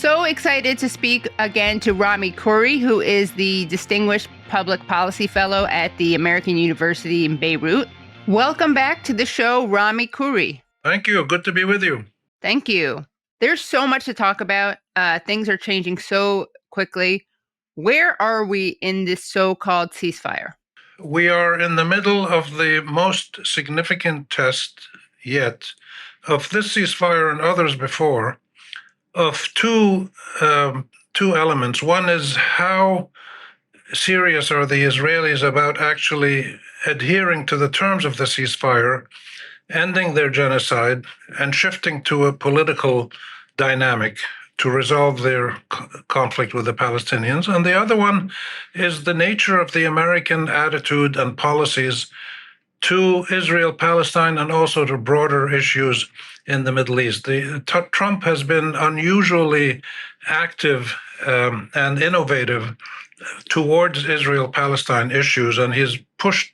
So excited to speak again to Rami Khouri, who is the Distinguished Public Policy Fellow at the American University in Beirut. Welcome back to the show, Rami Khouri. Thank you. Good to be with you. Thank you. There's so much to talk about. Things are changing so quickly. Where are we in this so-called ceasefire? We are in the middle of the most significant test yet of this ceasefire and others before of two elements. One is how serious are the Israelis about actually adhering to the terms of the ceasefire, ending their genocide, and shifting to a political dynamic to resolve their conflict with the Palestinians. And the other one is the nature of the American attitude and policies to Israel, Palestine, and also to broader issues in the Middle East. Trump has been unusually active and innovative towards Israel-Palestine issues, and he's pushed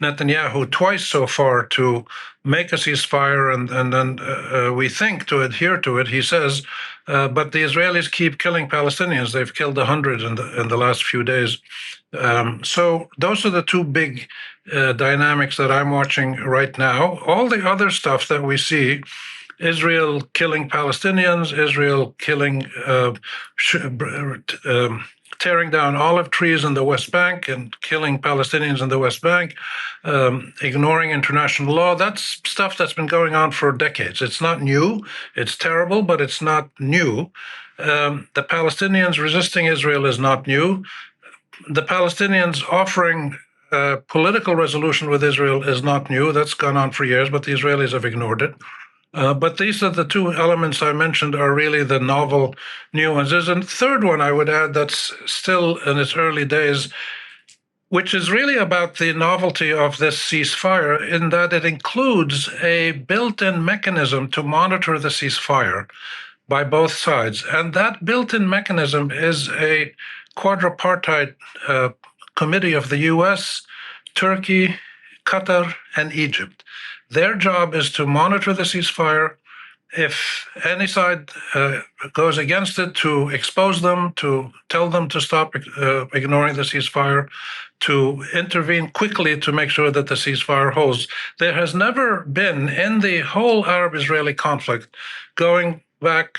Netanyahu twice so far to make a ceasefire, and then we think to adhere to it. He says, but the Israelis keep killing Palestinians. They've killed 100 in the last few days. So those are the two big dynamics that I'm watching right now. All the other stuff that we see, Israel killing Palestinians, Israel killing, tearing down olive trees in the West Bank and killing Palestinians in the West Bank, ignoring international law. That's stuff that's been going on for decades. It's not new. It's terrible, but it's not new. The Palestinians resisting Israel is not new. The Palestinians offering political resolution with Israel is not new. That's gone on for years, but the Israelis have ignored it. But these are the two elements I mentioned are really the novel new ones. There's a third one I would add that's still in its early days, which is really about the novelty of this ceasefire in that it includes a built-in mechanism to monitor the ceasefire by both sides. And that built-in mechanism is a quadripartite committee of the US, Turkey, Qatar, and Egypt. Their job is to monitor the ceasefire. If any side goes against it, to expose them, to tell them to stop ignoring the ceasefire, to intervene quickly to make sure that the ceasefire holds. There has never been in the whole Arab-Israeli conflict, going back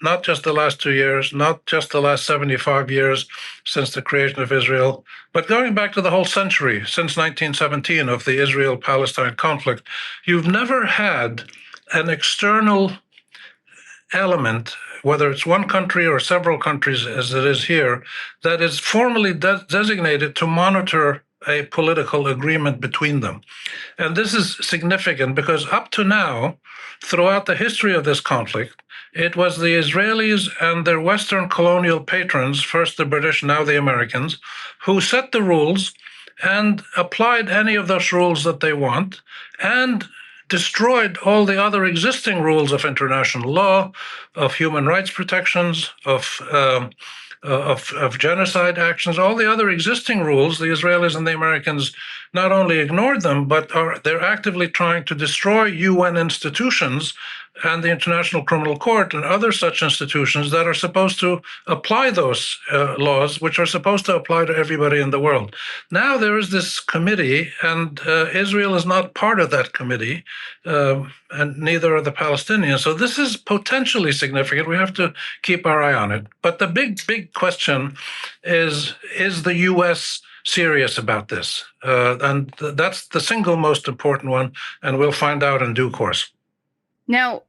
not just the last 2 years, not just the last 75 years since the creation of Israel, but going back to the whole century, since 1917 of the Israel-Palestine conflict, you've never had an external element, whether it's one country or several countries as it is here, that is formally designated to monitor a political agreement between them. And this is significant because up to now, throughout the history of this conflict, it was the Israelis and their Western colonial patrons, first the British, now the Americans, who set the rules and applied any of those rules that they want and destroyed all the other existing rules of international law, of human rights protections, of genocide actions, all the other existing rules. The Israelis and the Americans not only ignored them, but they're actively trying to destroy UN institutions and the International Criminal Court and other such institutions that are supposed to apply those laws, which are supposed to apply to everybody in the world. Now there is this committee, and Israel is not part of that committee, and neither are the Palestinians. So this is potentially significant. We have to keep our eye on it. But the big question is the U.S. serious about this? And that's the single most important one, and we'll find out in due course. Now,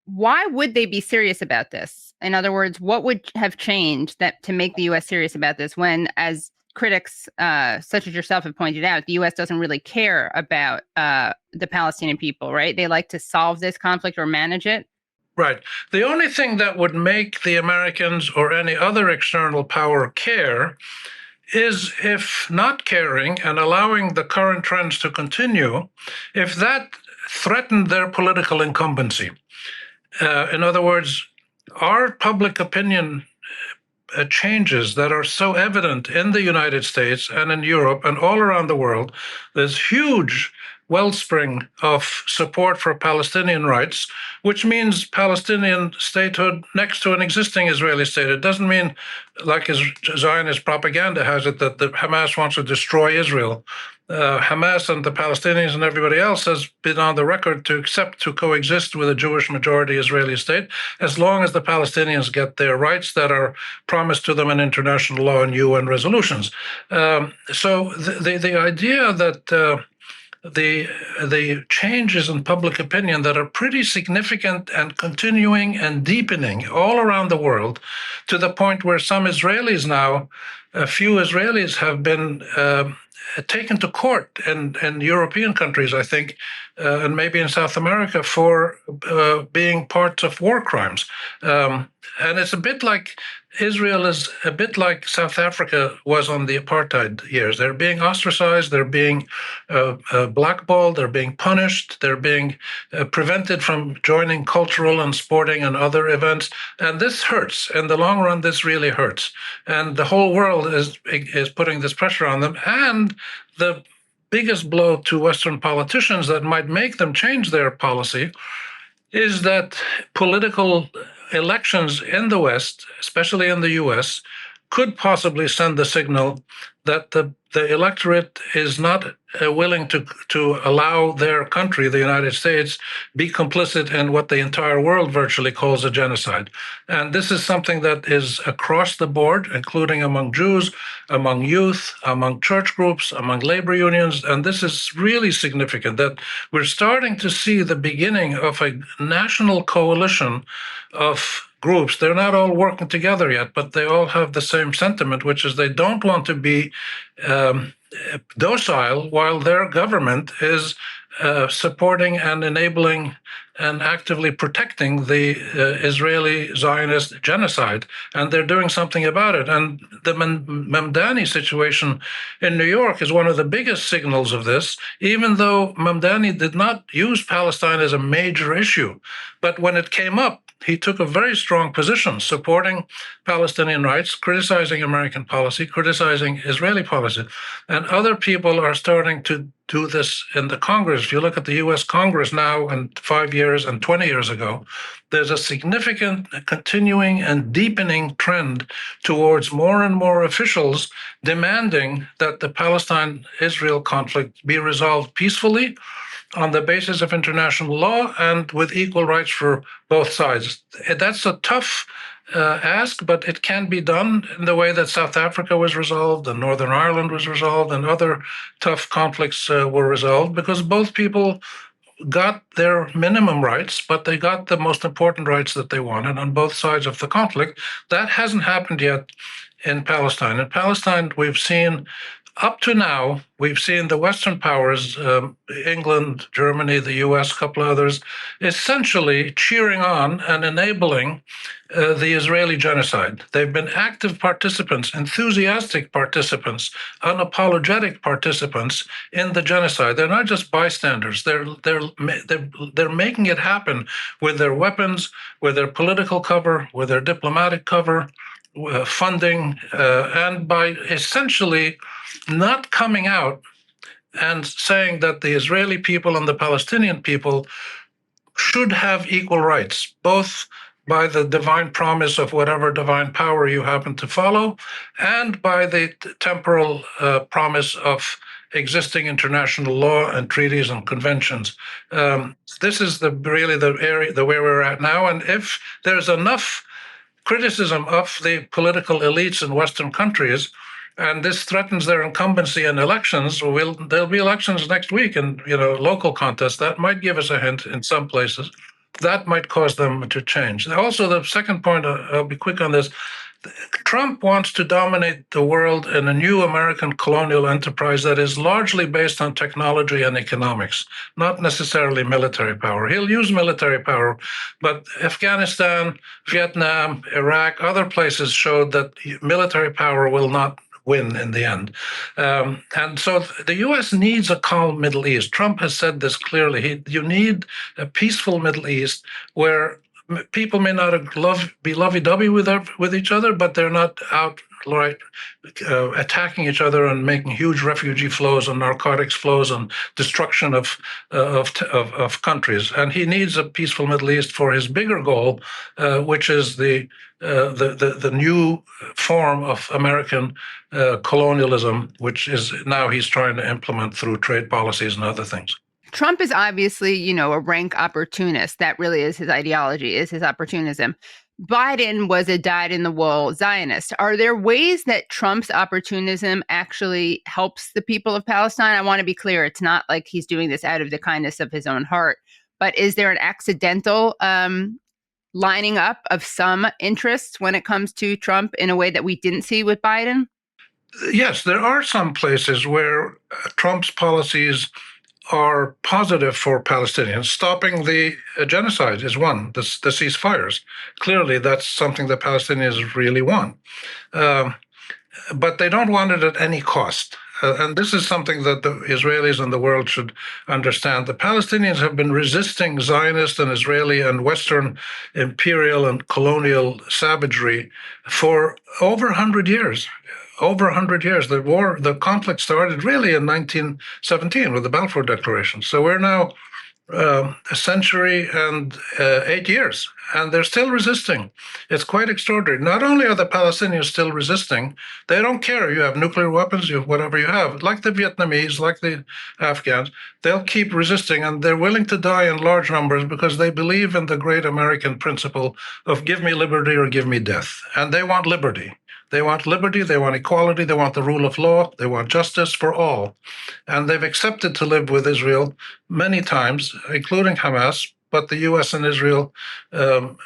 why would they be serious about this? In other words, what would have changed to make the U.S. serious about this when, as critics such as yourself have pointed out, the U.S. doesn't really care about the Palestinian people, right? They like to solve this conflict or manage it. Right. The only thing that would make the Americans or any other external power care is if not caring and allowing the current trends to continue, if that threatened their political incumbency. In other words, our public opinion changes that are so evident in the United States and in Europe and all around the world. There's huge wellspring of support for Palestinian rights, which means Palestinian statehood next to an existing Israeli state. It doesn't mean, like Zionist propaganda has it, that the Hamas wants to destroy Israel. Hamas and the Palestinians and everybody else has been on the record to accept to coexist with a Jewish majority Israeli state as long as the Palestinians get their rights that are promised to them in international law and UN resolutions. So the idea that the changes in public opinion that are pretty significant and continuing and deepening all around the world, to the point where some Israelis now, a few Israelis have been taken to court in European countries, I think, and maybe in South America, for being parts of war crimes. And it's a bit like Israel is a bit like South Africa was on the apartheid years. They're being ostracized, they're being blackballed, they're being punished, they're being prevented from joining cultural and sporting and other events. And this hurts. In the long run, this really hurts. And the whole world is putting this pressure on them. And the biggest blow to Western politicians that might make them change their policy is that political elections in the West, especially in the US, could possibly send the signal that the electorate is not willing to allow their country, the United States, be complicit in what the entire world virtually calls a genocide. And this is something that is across the board, including among Jews, among youth, among church groups, among labor unions. And this is really significant, that we're starting to see the beginning of a national coalition of groups. They're not all working together yet, but they all have the same sentiment, which is they don't want to be docile while their government is supporting and enabling and actively protecting the Israeli Zionist genocide, and they're doing something about it. And the Mamdani situation in New York is one of the biggest signals of this, even though Mamdani did not use Palestine as a major issue. But when it came up, he took a very strong position supporting Palestinian rights, criticizing American policy, criticizing Israeli policy. And other people are starting to do this in the Congress. If you look at the US Congress now and 5 years and 20 years ago, there's a significant continuing and deepening trend towards more and more officials demanding that the Palestine-Israel conflict be resolved peacefully on the basis of international law and with equal rights for both sides. That's a tough ask, but it can be done in the way that South Africa was resolved and Northern Ireland was resolved and other tough conflicts were resolved, because both people got their minimum rights, but they got the most important rights that they wanted on both sides of the conflict. That hasn't happened yet in Palestine. In Palestine, we've seen up to now, we've seen the Western powers, England, Germany, the US, a couple of others, essentially cheering on and enabling the Israeli genocide. They've been active participants, enthusiastic participants, unapologetic participants in the genocide. They're not just bystanders. They're making it happen with their weapons, with their political cover, with their diplomatic cover, funding, and by essentially not coming out and saying that the Israeli people and the Palestinian people should have equal rights, both by the divine promise of whatever divine power you happen to follow, and by the temporal promise of existing international law and treaties and conventions. This is really the area, the where we're at now. And if there's enough criticism of the political elites in Western countries, and this threatens their incumbency in elections, there'll be elections next week and local contests. That might give us a hint in some places. That might cause them to change. Also, the second point, I'll be quick on this. Trump wants to dominate the world in a new American colonial enterprise that is largely based on technology and economics, not necessarily military power. He'll use military power, but Afghanistan, Vietnam, Iraq, other places showed that military power will not win in the end. And so the U.S. needs a calm Middle East. Trump has said this clearly. You need a peaceful Middle East where people may not be lovey-dovey with each other, but they're not outright attacking each other and making huge refugee flows and narcotics flows and destruction of countries. And he needs a peaceful Middle East for his bigger goal, which is the new form of American colonialism, which is now he's trying to implement through trade policies and other things. Trump is obviously, a rank opportunist. That really is his ideology, is his opportunism. Biden was a dyed-in-the-wool Zionist. Are there ways that Trump's opportunism actually helps the people of Palestine? I want to be clear. It's not like he's doing this out of the kindness of his own heart. But is there an accidental lining up of some interests when it comes to Trump in a way that we didn't see with Biden? Yes, there are some places where Trump's policies are positive for Palestinians. Stopping the genocide is one, the ceasefires. Clearly, that's something the Palestinians really want. But they don't want it at any cost. And this is something that the Israelis and the world should understand. The Palestinians have been resisting Zionist and Israeli and Western imperial and colonial savagery for over 100 years. Over 100 years. The conflict started really in 1917 with the Balfour Declaration. So we're now a century and 8 years, and they're still resisting. It's quite extraordinary. Not only are the Palestinians still resisting, they don't care. You have nuclear weapons, you have whatever you have. Like the Vietnamese, like the Afghans, they'll keep resisting, and they're willing to die in large numbers because they believe in the great American principle of give me liberty or give me death. And they want liberty. They want liberty, they want equality, they want the rule of law, they want justice for all. And they've accepted to live with Israel many times, including Hamas, but the US and Israel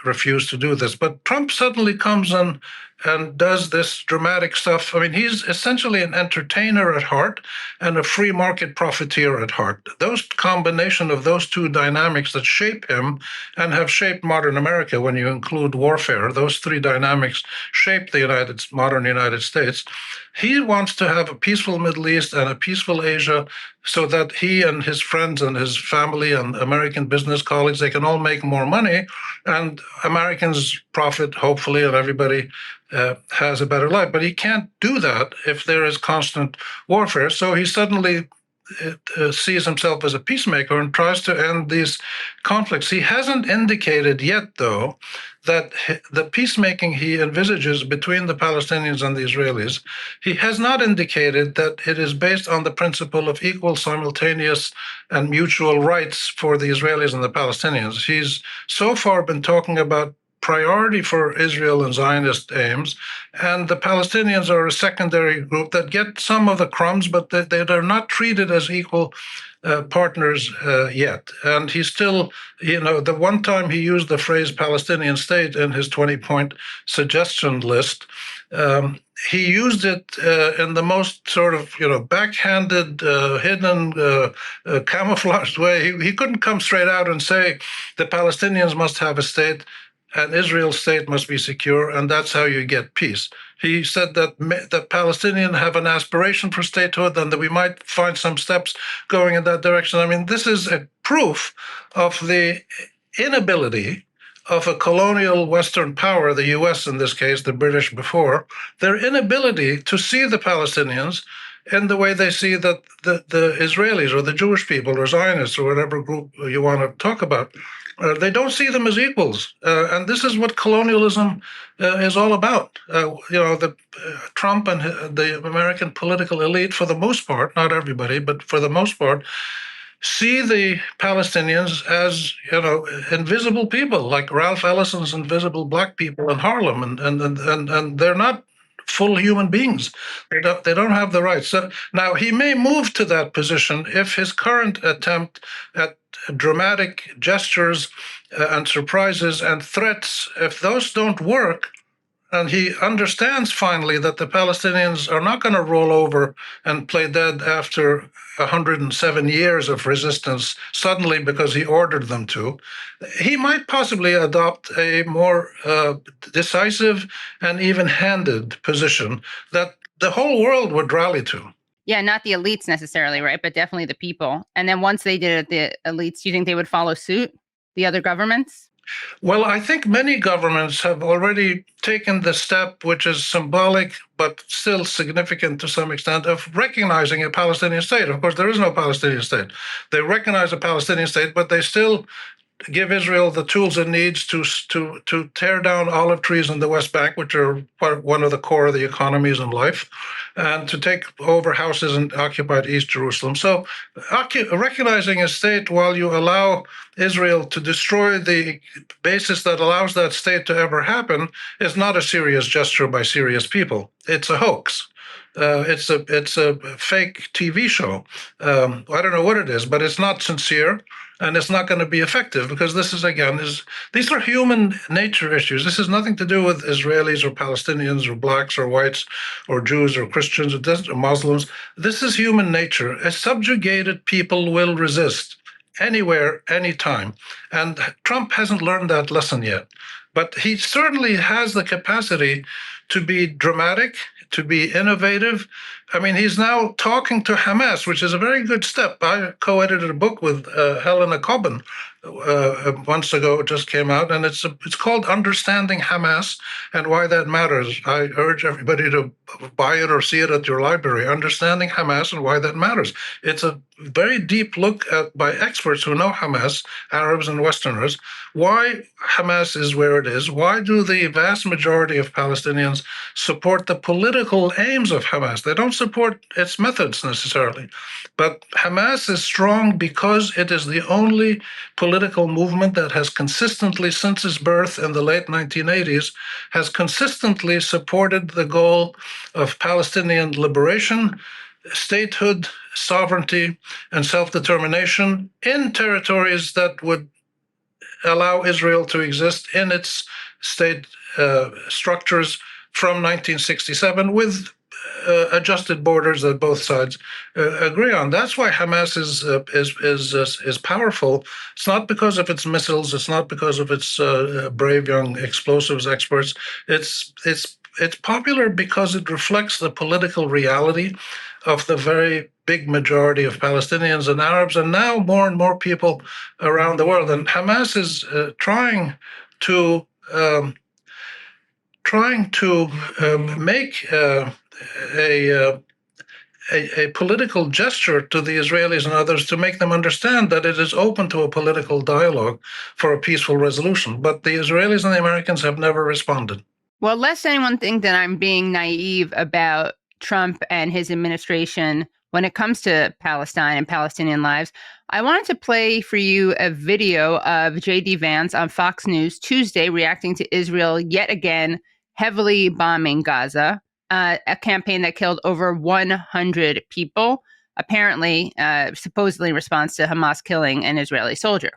refuse to do this. But Trump suddenly comes in and does this dramatic stuff. I mean, he's essentially an entertainer at heart and a free market profiteer at heart. Those combination of those two dynamics that shape him and have shaped modern America, when you include warfare, those three dynamics shape the modern United States. He wants to have a peaceful Middle East and a peaceful Asia so that he and his friends and his family and American business colleagues, they can all make more money and Americans profit, hopefully, and everybody has a better life. But he can't do that if there is constant warfare. So he suddenly sees himself as a peacemaker and tries to end these conflicts. He hasn't indicated yet, though, that the peacemaking he envisages between the Palestinians and the Israelis, he has not indicated that it is based on the principle of equal, simultaneous, and mutual rights for the Israelis and the Palestinians. He's so far been talking about priority for Israel and Zionist aims, and the Palestinians are a secondary group that get some of the crumbs, but they're not treated as equal partners yet. And he still, the one time he used the phrase Palestinian state in his 20-point suggestion list, he used it in the most sort of, backhanded, hidden, camouflaged way. He couldn't come straight out and say the Palestinians must have a state and Israel's state must be secure, and that's how you get peace. He said that the Palestinians have an aspiration for statehood and that we might find some steps going in that direction. I mean, this is a proof of the inability of a colonial Western power, the US in this case, the British before, their inability to see the Palestinians in the way they see that the Israelis or the Jewish people or Zionists or whatever group you want to talk about. They don't see them as equals, and this is what colonialism is all about. Trump and the American political elite, for the most part, not everybody, but for the most part, see the Palestinians as invisible people, like Ralph Ellison's invisible black people in Harlem, and they're not full human beings. They don't have the rights. So now he may move to that position if his current attempt at dramatic gestures and surprises and threats, if those don't work, and he understands finally that the Palestinians are not going to roll over and play dead after 107 years of resistance suddenly because he ordered them to, he might possibly adopt a more decisive and even-handed position that the whole world would rally to. Yeah, not the elites necessarily, right? But definitely the people. And then once they did it, the elites, do you think they would follow suit, the other governments? Well, I think many governments have already taken the step, which is symbolic but still significant to some extent, of recognizing a Palestinian state. Of course, there is no Palestinian state. They recognize a Palestinian state, but they still give Israel the tools it needs to tear down olive trees in the West Bank, which are one of the core of the economies in life, and to take over houses in occupied East Jerusalem. So, recognizing a state while you allow Israel to destroy the basis that allows that state to ever happen is not a serious gesture by serious people. It's a hoax. It's a fake TV show. I don't know what it is, but it's not sincere, and it's not going to be effective because this is these are human nature issues. This has nothing to do with Israelis or Palestinians or blacks or whites or Jews or Christians or Muslims. This is human nature. A subjugated people will resist anywhere, anytime, and Trump hasn't learned that lesson yet. But he certainly has the capacity to be dramatic, to be innovative. I mean, he's now talking to Hamas, which is a very good step. I co-edited a book with Helena Coben months ago. It just came out, and it's called "Understanding Hamas and Why That Matters." I urge everybody to buy it or see it at your library. "Understanding Hamas and Why That Matters." It's a very deep look by experts who know Hamas, Arabs and Westerners, why Hamas is where it is. Why do the vast majority of Palestinians support the political aims of Hamas? They don't support its methods necessarily. But Hamas is strong because it is the only political movement that has consistently, since its birth in the late 1980s, has consistently supported the goal of Palestinian liberation, statehood, sovereignty, and self-determination in territories that would allow Israel to exist in its state structures from 1967 with adjusted borders that both sides agree on. That's why Hamas is powerful. It's not because of its missiles. It's not because of its brave young explosives experts. It's popular because it reflects the political reality of the very big majority of Palestinians and Arabs, and now more and more people around the world. And Hamas is trying to make a political gesture to the Israelis and others to make them understand that it is open to a political dialogue for a peaceful resolution. But the Israelis and the Americans have never responded. Well, lest anyone think that I'm being naive about Trump and his administration when it comes to Palestine and Palestinian lives, I wanted to play for you a video of J.D. Vance on Fox News Tuesday reacting to Israel yet again heavily bombing Gaza, a campaign that killed over 100 people, apparently, supposedly in response to Hamas killing an Israeli soldier.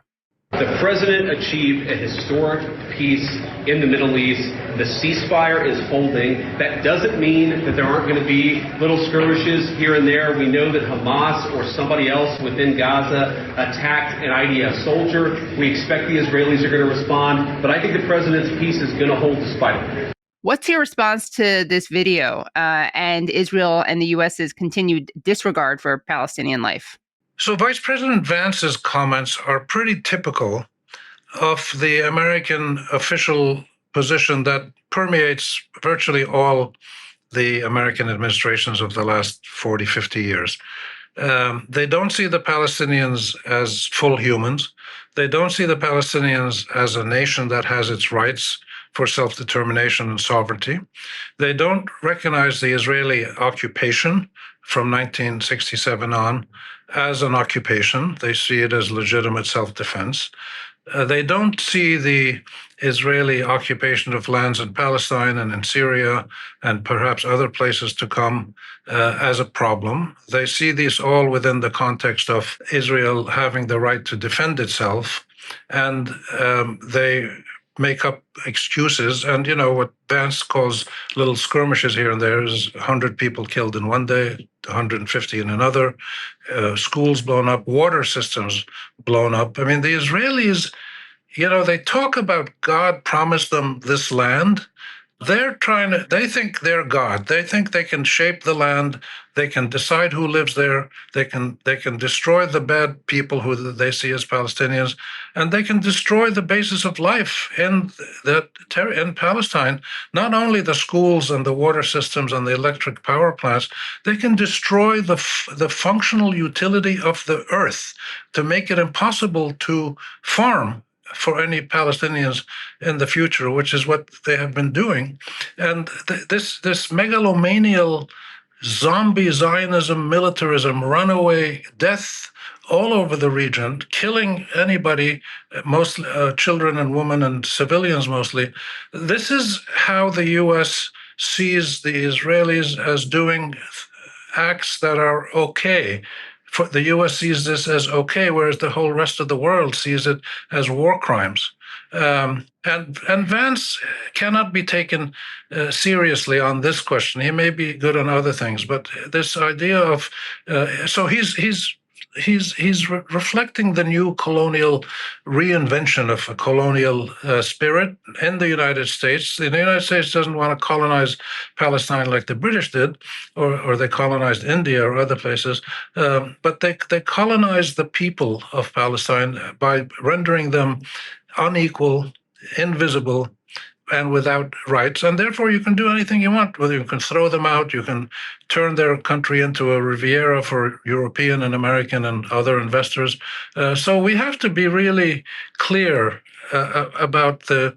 The president achieved a historic peace in the Middle East. The ceasefire is holding. That doesn't mean that there aren't going to be little skirmishes here and there. We know that Hamas or somebody else within Gaza attacked an IDF soldier. We expect the Israelis are going to respond, but I think the president's peace is going to hold despite it. What's your response to this video and Israel and the U.S.'s continued disregard for Palestinian life? So Vice President Vance's comments are pretty typical of the American official position that permeates virtually all the American administrations of the last 40, 50 years. They don't see the Palestinians as full humans. They don't see the Palestinians as a nation that has its rights for self-determination and sovereignty. They don't recognize the Israeli occupation from 1967 on as an occupation. They see it as legitimate self-defense. They don't see the Israeli occupation of lands in Palestine and in Syria and perhaps other places to come as a problem. They see these all within the context of Israel having the right to defend itself, and they make up excuses. And, you know, what Vance calls little skirmishes here and there is 100 people killed in one day, 150 in another, schools blown up, water systems blown up. I mean, the Israelis, you know, they talk about God promised them this land They think they're God. They think they can shape the land. They can decide who lives there. They can destroy the bad people who they see as Palestinians, and they can destroy the basis of life in Palestine. Not only the schools and the water systems and the electric power plants, they can destroy the functional utility of the earth to make it impossible to farm for any Palestinians in the future, which is what they have been doing. And this megalomanial zombie Zionism, militarism, runaway death all over the region, killing anybody, mostly children and women and civilians mostly. This is how the U.S. sees the Israelis as doing acts that are okay. The U.S. sees this as okay, whereas the whole rest of the world sees it as war crimes. And Vance cannot be taken seriously on this question. He may be good on other things, but this idea of so he's reflecting the new colonial reinvention of a colonial spirit in the United States. The United States doesn't want to colonize Palestine like the British did, or they colonized India or other places, but they colonized the people of Palestine by rendering them unequal, invisible, and without rights, and therefore you can do anything you want. Whether you can throw them out, you can turn their country into a Riviera for European and American and other investors. So we have to be really clear about the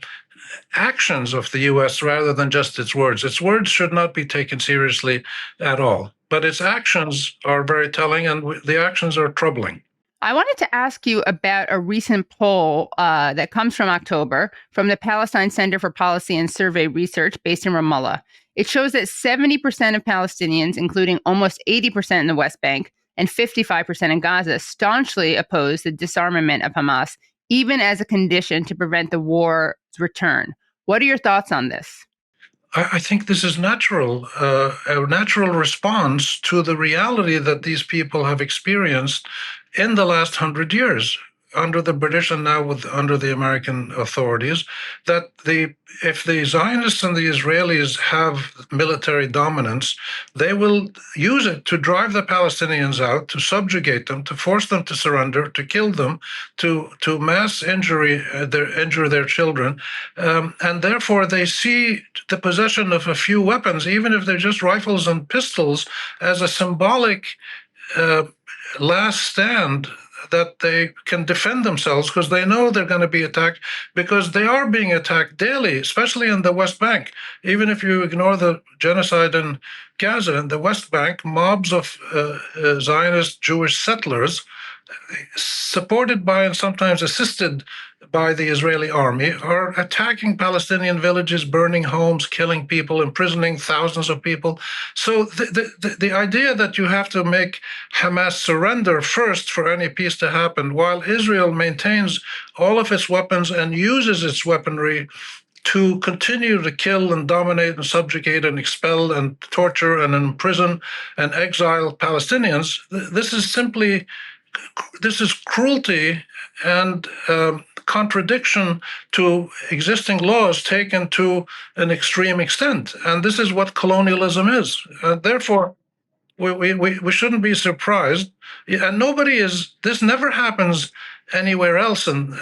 actions of the U.S. rather than just its words. Its words should not be taken seriously at all, but its actions are very telling, and the actions are troubling. I wanted to ask you about a recent poll that comes from October from the Palestine Center for Policy and Survey Research based in Ramallah. It shows that 70% of Palestinians, including almost 80% in the West Bank and 55% in Gaza, staunchly oppose the disarmament of Hamas, even as a condition to prevent the war's return. What are your thoughts on this? I think this is natural, a natural response to the reality that these people have experienced in the last 100 years under the British and now under the American authorities, that if the Zionists and the Israelis have military dominance, they will use it to drive the Palestinians out, to subjugate them, to force them to surrender, to kill them, to mass injure their children. And therefore, they see the possession of a few weapons, even if they're just rifles and pistols, as a symbolic last stand that they can defend themselves, because they know they're going to be attacked, because they are being attacked daily, especially in the West Bank. Even if you ignore the genocide in Gaza, in the West Bank, mobs of Zionist Jewish settlers, supported by and sometimes assisted by the Israeli army, are attacking Palestinian villages, burning homes, killing people, imprisoning thousands of people. So the idea that you have to make Hamas surrender first for any peace to happen, while Israel maintains all of its weapons and uses its weaponry to continue to kill and dominate and subjugate and expel and torture and imprison and exile Palestinians, this is cruelty and contradiction to existing laws taken to an extreme extent. And this is what colonialism is. Therefore, we shouldn't be surprised. And this never happens anywhere else in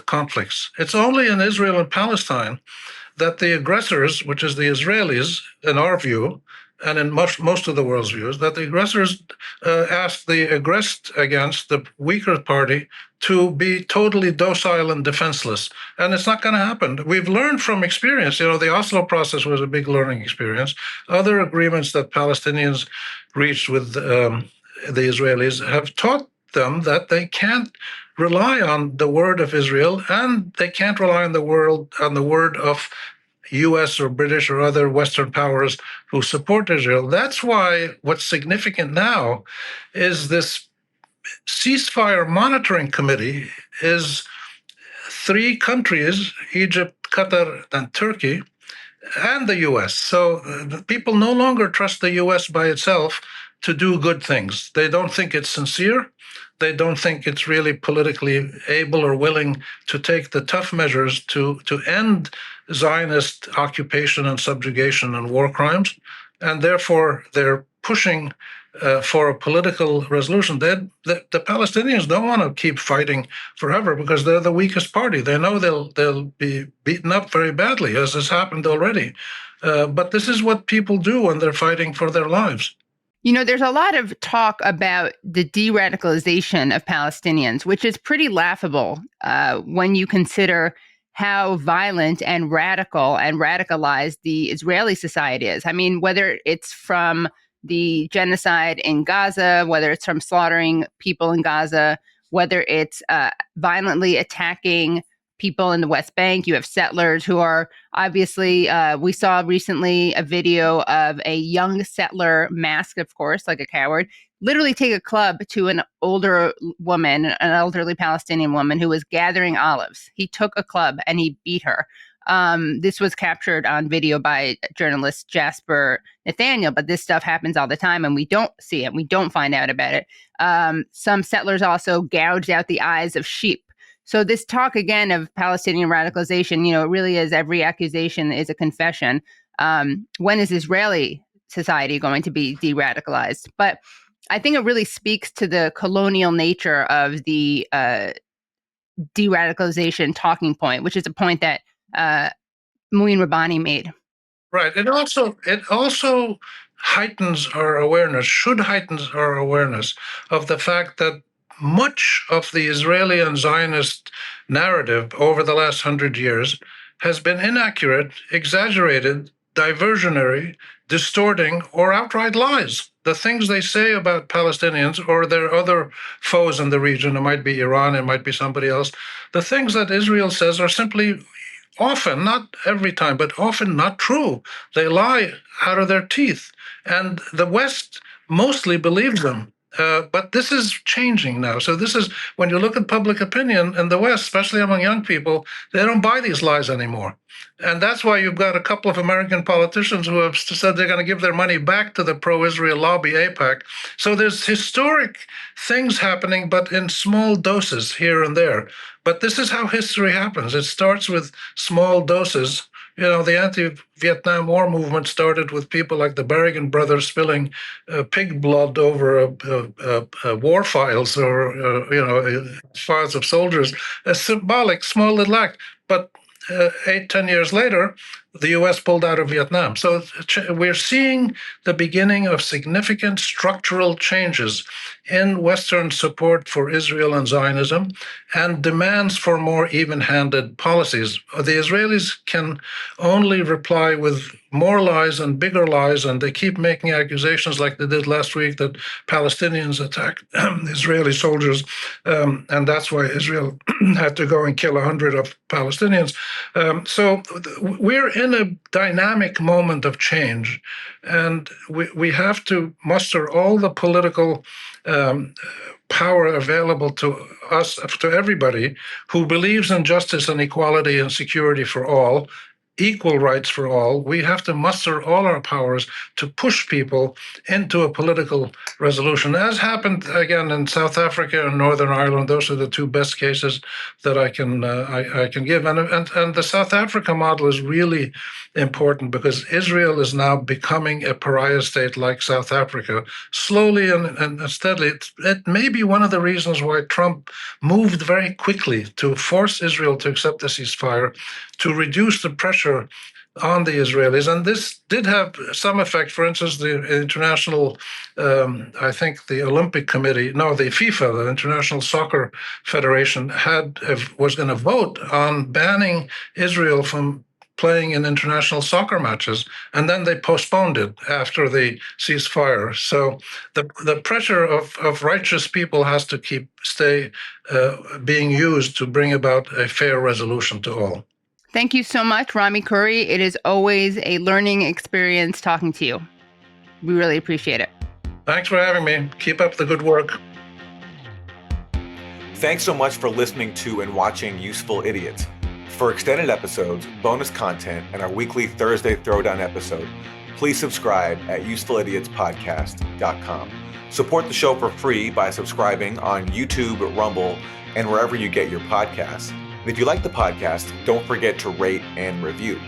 conflicts. It's only in Israel and Palestine that the aggressors, which is the Israelis, in our view, and in most of the world's views, that the aggressors ask the aggressed against the weaker party to be totally docile and defenseless. And it's not going to happen. We've learned from experience. The Oslo process was a big learning experience. Other agreements that Palestinians reached with the Israelis have taught them that they can't rely on the word of Israel, and they can't rely on the word of U.S. or British or other Western powers who support Israel. That's why what's significant now is this ceasefire monitoring committee is 3 countries, Egypt, Qatar, and Turkey, and the U.S. So people no longer trust the U.S. by itself to do good things. They don't think it's sincere. They don't think it's really politically able or willing to take the tough measures to end Zionist occupation and subjugation and war crimes, and therefore they're pushing for a political resolution. The Palestinians don't want to keep fighting forever because they're the weakest party. They know they'll be beaten up very badly, as has happened already. But this is what people do when they're fighting for their lives. You know, there's a lot of talk about the de-radicalization of Palestinians, which is pretty laughable when you consider how violent and radical and radicalized the Israeli society is. I mean, whether it's from the genocide in Gaza, whether it's from slaughtering people in Gaza, whether it's violently attacking people in the West Bank. You have settlers who are obviously, we saw recently a video of a young settler, masked, of course, like a coward, literally take a club to an older woman, an elderly Palestinian woman who was gathering olives. He took a club and he beat her. This was captured on video by journalist Jasper Nathaniel, but this stuff happens all the time and we don't see it. We don't find out about it. Some settlers also gouged out the eyes of sheep. So this talk again of Palestinian radicalization, you know, it really is every accusation is a confession. When is Israeli society going to be de-radicalized? But I think it really speaks to the colonial nature of the de-radicalization talking point, which is a point that Muin Rabbani made. Right. It also heightens our awareness, should heighten our awareness of the fact that much of the Israeli and Zionist narrative over the last 100 years has been inaccurate, exaggerated, diversionary, distorting, or outright lies. The things they say about Palestinians or their other foes in the region, it might be Iran, it might be somebody else, the things that Israel says are simply often, not every time, but often not true. They lie out of their teeth. And the West mostly believes them. But this is changing now. So this is, when you look at public opinion in the West, especially among young people, they don't buy these lies anymore. And that's why you've got a couple of American politicians who have said they're going to give their money back to the pro-Israel lobby, AIPAC. So there's historic things happening, but in small doses here and there. But this is how history happens. It starts with small doses. You know, the anti-Vietnam War movement started with people like the Berrigan brothers spilling pig blood over war files or, files of soldiers. A symbolic, small little act. But 8-10 years later, the U.S. pulled out of Vietnam. So we're seeing the beginning of significant structural changes in Western support for Israel and Zionism and demands for more even-handed policies. The Israelis can only reply with more lies and bigger lies, and they keep making accusations like they did last week that Palestinians attacked Israeli soldiers, and that's why Israel had to go and kill 100 of Palestinians. So we're in a dynamic moment of change, and we have to muster all the political power available to us, to everybody who believes in justice and equality and security for all, equal rights for all. We have to muster all our powers to push people into a political resolution, as happened again in South Africa and Northern Ireland. Those are the two best cases that I can give. And the South Africa model is really important because Israel is now becoming a pariah state like South Africa, slowly and steadily. It may be one of the reasons why Trump moved very quickly to force Israel to accept the ceasefire, to reduce the pressure on the Israelis. And this did have some effect. For instance, the international, I think the Olympic Committee, no, the FIFA, the International Soccer Federation, was going to vote on banning Israel from playing in international soccer matches, and then they postponed it after the ceasefire. So the pressure of righteous people has to stay being used to bring about a fair resolution to all. Thank you so much, Rami Khouri. It is always a learning experience talking to you. We really appreciate it. Thanks for having me. Keep up the good work. Thanks so much for listening to and watching Useful Idiots. For extended episodes, bonus content, and our weekly Thursday Throwdown episode, please subscribe at usefulidiotspodcast.com. Support the show for free by subscribing on YouTube, Rumble, and wherever you get your podcasts. And if you like the podcast, don't forget to rate and review.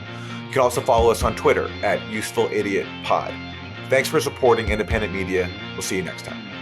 You can also follow us on Twitter at UsefulIdiotPod. Thanks for supporting independent media. We'll see you next time.